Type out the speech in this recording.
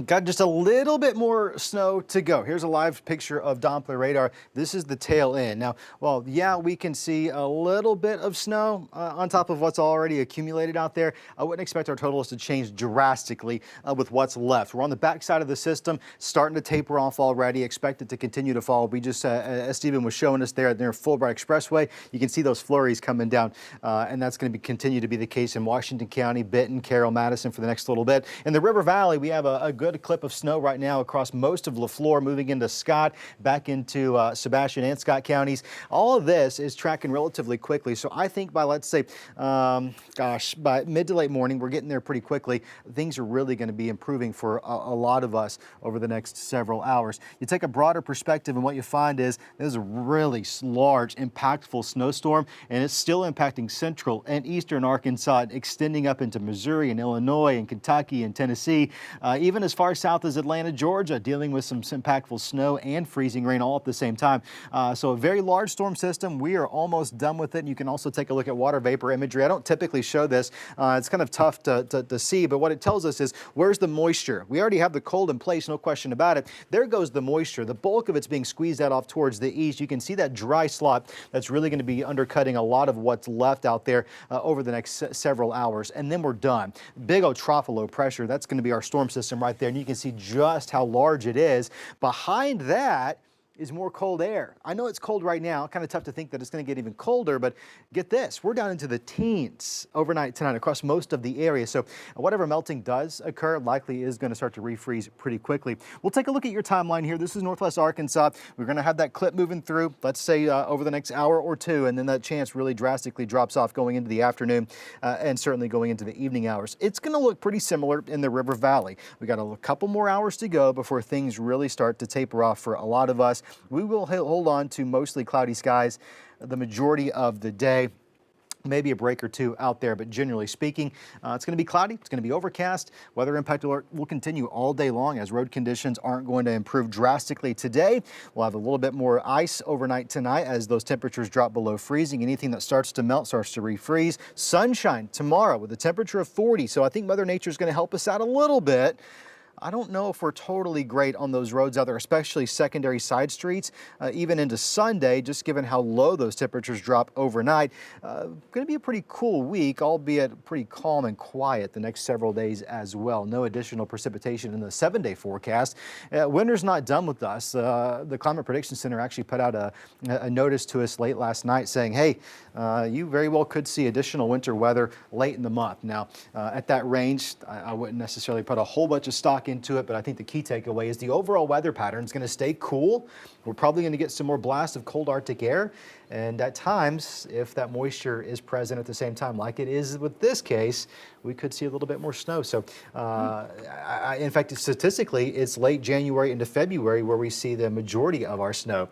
Got just a little bit more snow to go. Here's a live picture of Doppler radar. This is the tail end. Now, well, yeah, we can see a little bit of snow on top of what's already accumulated out there. I wouldn't expect our totals to change drastically with what's left. We're on the backside of the system, starting to taper off already. Expect it to continue to fall. We just, as Stephen was showing us there near Fulbright Expressway, you can see those flurries coming down, and that's going to continue to be the case in Washington County, Benton, Carroll, Madison for the next little bit. In the River Valley, we have a good clip of snow right now across most of LaFleur, moving into Scott, back into Sebastian and Scott counties. All of this is tracking relatively quickly. So I think by, let's say, by mid to late morning, we're getting there pretty quickly. Things are really going to be improving for a lot of us over the next several hours. You take a broader perspective, and what you find is there's a really large, impactful snowstorm, and it's still impacting central and eastern Arkansas, extending up into Missouri and Illinois and Kentucky and Tennessee, even as far south as Atlanta, Georgia, dealing with some impactful snow and freezing rain all at the same time. So a very large storm system. We are almost done with it. And you can also take a look at water vapor imagery. I don't typically show this. It's kind of tough to see, but what it tells us is where's the moisture? We already have the cold in place, no question about it. There goes the moisture. The bulk of it's being squeezed out off towards the east. You can see that dry slot that's really going to be undercutting a lot of what's left out there over the next several hours. And then we're done. Big old trough of low pressure. That's going to be our storm system right there. And you can see just how large it is. Behind that is more cold air. I know it's cold right now, kind of tough to think that it's going to get even colder, but get this, we're down into the teens overnight tonight across most of the area. So whatever melting does occur likely is going to start to refreeze pretty quickly. We'll take a look at your timeline here. This is Northwest Arkansas. We're going to have that clip moving through, let's say over the next hour or two, and then that chance really drastically drops off going into the afternoon and certainly going into the evening hours. It's going to look pretty similar in the River Valley. We got a couple more hours to go before things really start to taper off for a lot of us. We will hold on to mostly cloudy skies the majority of the day. Maybe a break or two out there, but generally speaking, it's going to be cloudy. It's going to be overcast. Weather impact alert will continue all day long as road conditions aren't going to improve drastically today. We'll have a little bit more ice overnight tonight as those temperatures drop below freezing. Anything that starts to melt starts to refreeze. Sunshine tomorrow with a temperature of 40. So I think Mother Nature is going to help us out a little bit. I don't know if we're totally great on those roads out there, especially secondary side streets, even into Sunday, just given how low those temperatures drop overnight. Going to be a pretty cool week, albeit pretty calm and quiet the next several days as well. No additional precipitation in the 7-day forecast. Winter's not done with us. The Climate Prediction Center actually put out a notice to us late last night saying, hey, you very well could see additional winter weather late in the month. Now, at that range, I wouldn't necessarily put a whole bunch of stock into it, but I think the key takeaway is the overall weather pattern is going to stay cool. We're probably going to get some more blasts of cold Arctic air, and at times, if that moisture is present at the same time, like it is with this case, we could see a little bit more snow. So, in fact, statistically, it's late January into February where we see the majority of our snow.